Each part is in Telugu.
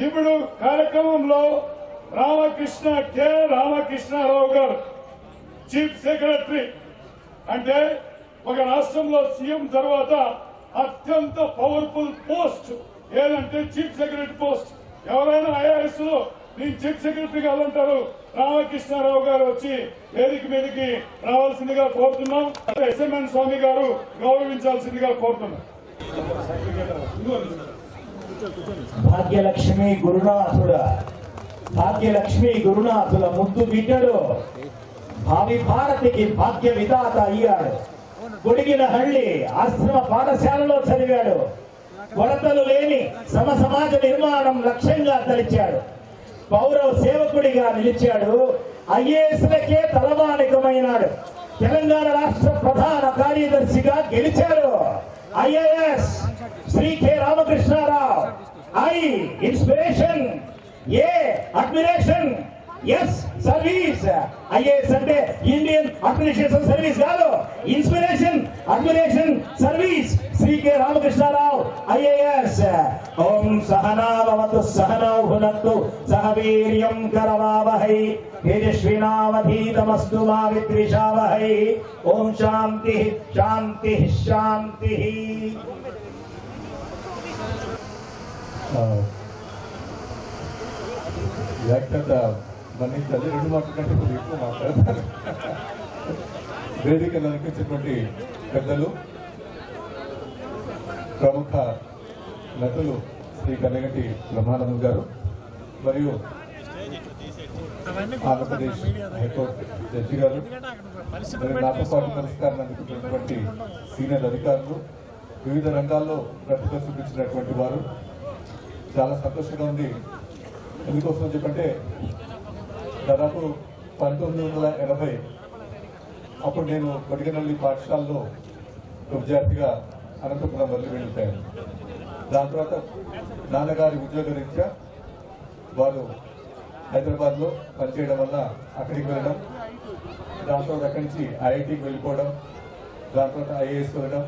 ఇప్పుడు కార్యక్రమంలో రామకృష్ణారావు గారు చీఫ్ సెక్రటరీ, అంటే ఒక రాష్ట్రంలో సీఎం తర్వాత అత్యంత పవర్ఫుల్ పోస్ట్ ఏదంటే చీఫ్ సెక్రటరీ పోస్ట్. ఎవరైనా ఐఏఎస్ లో నేను చీఫ్ సెక్రటరీ కావాలంటారు. రామకృష్ణారావు గారు వచ్చి వేదిక మీదకి రావాల్సిందిగా కోరుతున్నాం. ఎస్ఎంఎన్ స్వామి గారు గౌరవించాల్సిందిగా కోరుతున్నాం. భాగ్యలక్ష్మి గురునాథుల ముద్దు బిడ్డడు, భావి భారతికి భాగ్య విధాత అయ్యాడు. గుడిగినహళ్లి ఆశ్రమ పాఠశాలలో చదివాడు. కొరతలు లేని సమాజ నిర్మాణం లక్ష్యంగా తలిచాడు. పౌరవ సేవకుడిగా నిలిచాడు. ఐఏఎస్లకే తలమానికమైనాడు. తెలంగాణ రాష్ట్ర ప్రధాన కార్యదర్శిగా గెలిచాడు. IAS Shri K Ramakrishna Rao. I inspiration, A admiration, S service. IAS అంటే ఇండియన్ అడ్మినిస్ట్రేషన్ సర్వీస్ కాదు, inspiration, admiration, service. Shri K Ramakrishna Rao IAS. ఓం సహనావతు సహనౌ భునక్తు సహ వీర్యం కరవావహై తేజస్వినావధీతమస్తు మా విద్విషావహై. ఓం శాంతి శాంతి శాంతి. మన్నించాలి, 2 మాటల కంటే కొద్దిగా ఎక్కువ మాట్లాడతారు. వేదికను అలంకరించినటువంటి పెద్దలు, ప్రముఖ నటులు శ్రీ కన్నగంటి బ్రహ్మానందం గారు మరియు ఆంధ్రప్రదేశ్ హైకోర్టు జడ్జి గారు, నాతో పాటు నమస్కారం అందుకుంటున్నటువంటి సీనియర్ అధికారులు, వివిధ రంగాల్లో ప్రతిభ చూపించినటువంటి వారు, చాలా సంతోషంగా ఉంది. ఎందుకోసం చెప్పంటే దాదాపు 1980 అప్పుడు నేను కొడిగనల్లి పాఠశాలలో విద్యార్థిగా అనంతపురం వదిలి వెళ్ళిపోయాను. దాని తర్వాత నాన్నగారి ఉద్యోగ రీత్యా వారు హైదరాబాద్లో పనిచేయడం వల్ల అక్కడికి వెళ్ళడం, దాని తర్వాత అక్కడి నుంచి ఐఐటికి వెళ్ళిపోవడం, దాని తర్వాత ఐఏఎస్ వెళ్ళడం,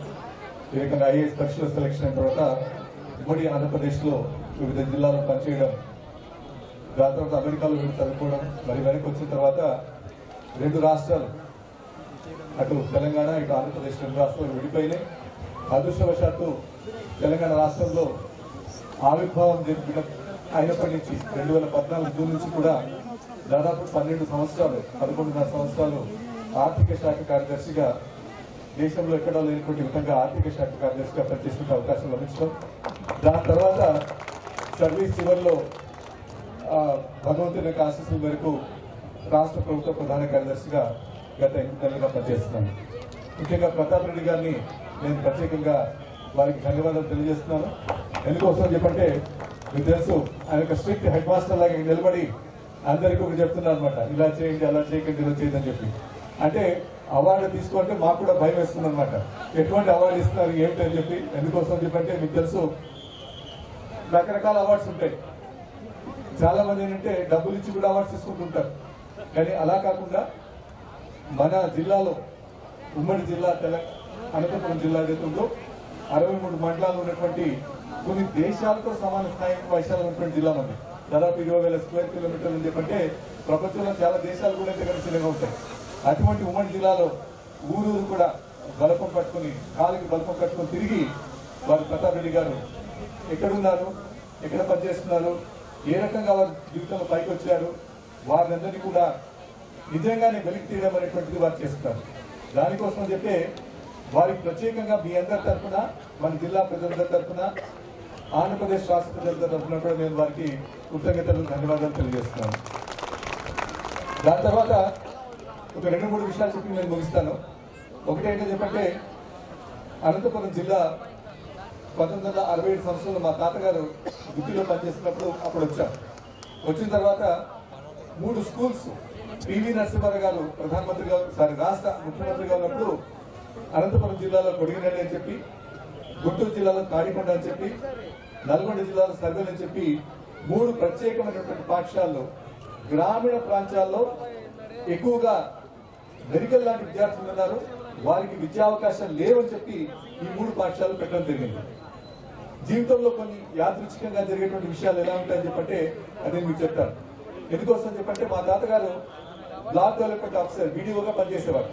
ఈ రకంగా ఐఏఎస్ పరీక్షల సెలక్షన్ అయిన తర్వాత ఉమ్మడి ఆంధ్రప్రదేశ్లో వివిధ జిల్లాలో పనిచేయడం, దాని తర్వాత అమెరికాలో వెళ్ళి చదువుకోవడం, మరి వెనక్కి వచ్చిన తర్వాత 2 రాష్ట్రాలు, అటు తెలంగాణ ఇటు ఆంధ్రప్రదేశ్ 2 రాష్ట్రాలు విడిపోయినాయి. అదృష్టవశాత్తు తెలంగాణ రాష్ట్రంలో ఆవిర్భావం జరిపిన అయినప్పటి నుంచి 2014 జూన్ నుంచి కూడా దాదాపు 11 సంవత్సరాలు 11.5 సంవత్సరాలు ఆర్థిక శాఖ కార్యదర్శిగా దేశంలో ఎక్కడా లేనటువంటి విధంగా ఆర్థిక శాఖ కార్యదర్శిగా పనిచేసే అవకాశం లభించడం, దాని తర్వాత సర్వీస్ చివరిలో భగవంతుని యొక్క ఆశీస్సుల మేరకు రాష్ట్ర ప్రభుత్వ ప్రధాన కార్యదర్శిగా గత 8 నెలలుగా పనిచేస్తున్నాను. ముఖ్యంగా ప్రతాప్ రెడ్డి గారిని నేను ప్రత్యేకంగా వారికి ధన్యవాదాలు తెలియజేస్తున్నాను. ఎందుకోసం చెప్పంటే మీకు తెలుసు, ఆయన యొక్క స్ట్రిక్ట్ హెడ్ మాస్టర్ లాగా నిలబడి అందరికీ ఒకటి చెప్తున్నారు అనమాట, ఇలా చేయండి, అలా చేయకండి, ఇలా చేయదు అని చెప్పి. అంటే అవార్డు తీసుకుంటే మాకు కూడా భయం వేస్తుంది అనమాట, ఎటువంటి అవార్డు ఇస్తున్నారు ఏమిటి అని చెప్పి. ఎందుకోసం చెప్పంటే మీకు తెలుసు రకరకాల అవార్డ్స్ ఉంటాయి. చాలా మంది ఏంటంటే డబ్బులు ఇచ్చి కూడా అవార్డ్స్ తీసుకుంటుంటారు. కానీ అలా కాకుండా మన జిల్లాలో, ఉమ్మడి జిల్లా అనంతపురం జిల్లా ఏదైతే ఉందో 63 మండలాలు ఉన్నటువంటి కొన్ని దేశాలతో సమాన స్థాయి వైశాలు ఉన్నటువంటి జిల్లా మంది, దాదాపు 20,000 స్క్వేర్ కిలోమీటర్లు అని చెప్పంటే ప్రపంచంలో చాలా దేశాలు కూడా దగ్గర చిన్నగా ఉంటాయి. అటువంటి ఉమ్మడి జిల్లాలో ఊరూరు కూడా బలపం పట్టుకుని, కాలికి బలపం కట్టుకుని తిరిగి వారు ప్రతాప్ రెడ్డి గారు ఎక్కడున్నారు, ఎక్కడ పనిచేస్తున్నారు, ఏ రకంగా వారి జీవితంలో పైకి వచ్చారు, వారిని కూడా నిజంగానే వెలికి తీయడం అనేటువంటిది వారు చేస్తున్నారు. దానికోసం చెప్పే వారికి ప్రత్యేకంగా మీ అందరి తరఫున, మన జిల్లా ప్రజలందరి తరఫున, ఆంధ్రప్రదేశ్ రాష్ట్ర ప్రజలందరి తరఫున కూడా నేను వారికి కృతజ్ఞతలు, ధన్యవాదాలు తెలియజేస్తున్నాను. దాని తర్వాత ఒక 2-3 విషయాలు చెప్పి నేను ముగిస్తాను. ఒకటి ఏంటో చెప్పంటే, అనంతపురం జిల్లా 1967 సంవత్సరంలో మా తాతగారు గుత్తిలో పనిచేస్తున్నప్పుడు అప్పుడు వచ్చారు. వచ్చిన తర్వాత 3 స్కూల్స్ పివి నరసింహారావు గారు ప్రధానమంత్రిగా, రాష్ట్ర ముఖ్యమంత్రిగా ఉన్నప్పుడు అనంతపురం జిల్లాలో కొడిగినల్లి అని చెప్పి, గుంటూరు జిల్లాలో తాడికొండ అని చెప్పి, నల్గొండ జిల్లాలో సర్వేలు అని చెప్పి 3 ప్రత్యేకమైనటువంటి పాఠశాలలు గ్రామీణ ప్రాంతాల్లో ఎక్కువగా మెడికల్ లాంటి విద్యార్థులు ఉన్నారు, వారికి విద్యా అవకాశాలు లేవని చెప్పి ఈ 3 పాఠశాలలు పెట్టడం జరిగింది. జీవితంలో కొన్ని యాదృచ్ఛికంగా జరిగేటువంటి విషయాలు ఎలా ఉంటాయని చెప్పంటే అది నేను మీకు చెప్తాను. ఎందుకోసం చెప్పంటే మా తాతగారు బ్లాక్ డెవలప్మెంట్ ఆఫీసర్ వీడియోగా పనిచేసేవారు.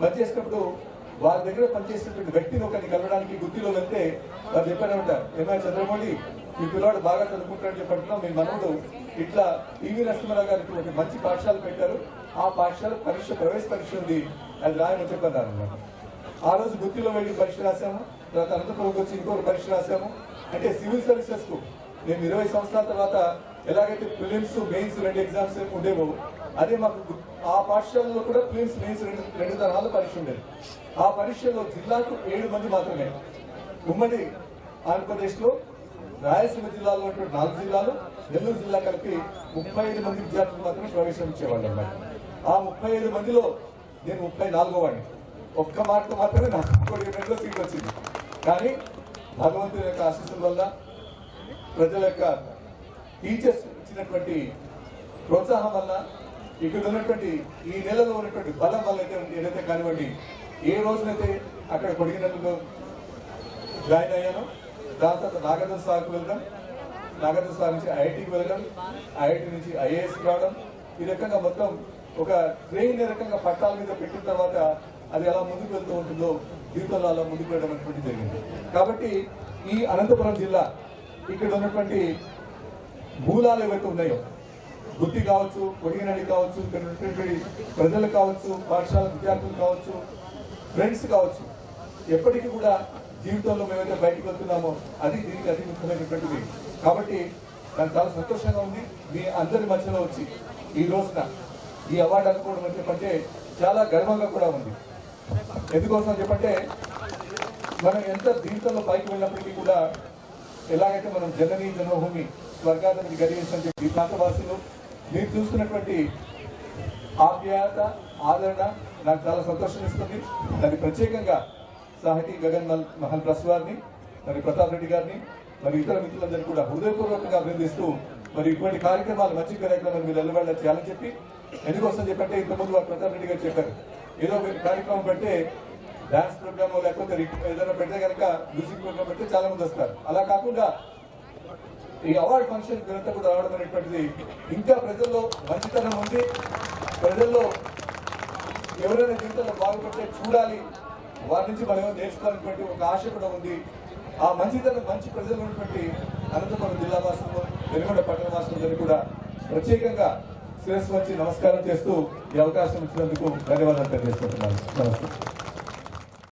పనిచేసినప్పుడు వారి దగ్గర పనిచేసినటువంటి వ్యక్తిని ఒకరిని కలవడానికి గుత్తిలో వెళ్తే వారు చెప్పారనమాట, ఏమైనా చంద్రమౌళి మీ పిల్లవాడు బాగా చదువుకుంటాడని చెప్పంటున్నాం, మీ మనవుడు ఇట్లా టీవీ నరసింహారావు గారికి ఒక మంచి పాఠశాల పెట్టారు, ఆ పాఠశాల ప్రవేశ పరీక్ష ఉంది, అది రాయమని చెప్పారు అనమాట. ఆ రోజు గుత్తిలో వెళ్ళి పరీక్ష రాశాము. తర్వాత అనంతపురంకి వచ్చి ఇంకొక పరీక్ష రాశాము. అంటే సివిల్ సర్వీసెస్ కు మేము 20 సంవత్సరాల తర్వాత ఎలాగైతే ప్రిలిమ్స్ మెయిన్స్ 2 ఎగ్జామ్స్ ఉండేవో అదే మాకు ఆ పాఠశాలలో కూడా ప్రిలిమ్స్ మెయిన్స్ 2 తరహాల పరీక్ష ఉండేది. ఆ పరీక్షలో జిల్లాకు 7 మంది మాత్రమే, ఉమ్మడి ఆంధ్రప్రదేశ్ లో రాయలసీమ జిల్లాలో ఉన్నటువంటి 4 జిల్లాలు, నెల్లూరు జిల్లా కలిపి 35 మంది విద్యార్థులు మాత్రమే ప్రవేశం ఇచ్చేవాళ్ళు అన్నమాట. ఆ 35 మందిలో నేను 34వ వాడిని. ఒక్క మార్కు మాత్రమే నాకు 2 సీట్ వచ్చింది. కానీ భగవంతుని యొక్క ఆశీస్సుల వల్ల, ప్రజల యొక్క టీచర్స్ ఇచ్చినటువంటి ప్రోత్సాహం వల్ల, ఇక్కడ ఉన్నటువంటి ఈ నెలలో ఉన్నటువంటి బలం వల్ల ఏదైతే కానివ్వండి, ఏ రోజునైతే అక్కడ కొడిగినల్లో జాయిన్ అయ్యానో దాని తర్వాత నాగార్జున సార్కు వెళ్ళడం, నాగార్జున సార్ నుంచి ఐఐటికి వెళ్ళడం, ఐఐటి నుంచి ఐఏఎస్ రావడం, ఈ రకంగా మొత్తం ఒక ట్రైన్ రకంగా పట్టాల మీద పెట్టిన తర్వాత అది ఎలా ముందుకు వెళ్తూ ఉంటుందో జీవితంలో అలా ముందుకు వెళ్ళడం అనేటువంటి జరిగింది. కాబట్టి ఈ అనంతపురం జిల్లా ఇక్కడ ఉన్నటువంటి మూలాలు ఏవైతే ఉన్నాయో, గుత్తి కావచ్చు, కొడిగినడి కావచ్చు, ఇక్కడ ఉన్నటువంటి ప్రజలు కావచ్చు, పాఠశాల విద్యార్థులు కావచ్చు, ఫ్రెండ్స్ కావచ్చు, ఎప్పటికీ కూడా జీవితంలో మేమైతే బయటకు వెళ్తున్నామో అది దీనికి అతి ముఖ్యమైనటువంటిది. కాబట్టి నాకు చాలా సంతోషంగా ఉంది మీ అందరి మధ్యలో వచ్చి ఈ రోజున ఈ అవార్డు అనుకోవడం అని చెప్పంటే చాలా గర్వంగా కూడా ఉంది. ఎందుకోసం చెప్పంటే మనం ఎంత జీవితంలో పైకి వెళ్ళినప్పటికీ కూడా ఎలాగైతే మనం జననీ జన్మభూమి స్వర్గానికి గడియేసి అని చెప్పి ప్రాంతవాసులు మీరు చూస్తున్నటువంటి ఆప్యాయత, ఆదరణ నాకు చాలా సంతోషం ఇస్తుంది. దాన్ని ప్రత్యేకంగా సాహితీ గగన్ మహల్ ట్రస్ట్ వారిని, మరి ప్రతాప్ రెడ్డి గారిని, మరి ఇతర మిత్రులందరినీ కూడా హృదయపూర్వకంగా అభినందిస్తూ మరి ఇటువంటి కార్యక్రమాలు, మంచి కార్యక్రమాలు మీరు ఎల్లవేళ చేయాలని చెప్పి, ఎందుకోసం చెప్పంటే ఇంతకుముందు వారు ప్రతాప్ రెడ్డి గారు చెప్పారు, ఏదో ఒక కార్యక్రమం పెడితే డాన్స్ ప్రోగ్రామ్ లేకపోతే ఏదైనా పెడితే కనుక మ్యూజిక్ ప్రోగ్రామ్ పెడితే చాలా మంది వస్తారు. అలా కాకుండా ఈ అవార్డు ఫంక్షన్ వీరంతా కూడా రావడం అనేటువంటిది ఇంకా ప్రజల్లో మంచితనం ఉంది, ప్రజల్లో ఎవరైనా జీవితంలో బాగుపడితే చూడాలి, వారి నుంచి మనం నేర్చుకోవాలనేటువంటి ఒక ఆశ కూడా ఉంది. ఆ మంచితనం, మంచి ప్రజలు ఉన్నటువంటి అనంతపురం జిల్లా వాసులు, వెలుగొండ పట్టణ వాసులందరికీ కూడా ప్రత్యేకంగా శిరస్సు వచ్చి నమస్కారం చేస్తూ ఈ అవకాశం ఇచ్చినందుకు ధన్యవాదాలు తెలియజేసుకుంటున్నాను. నమస్తే.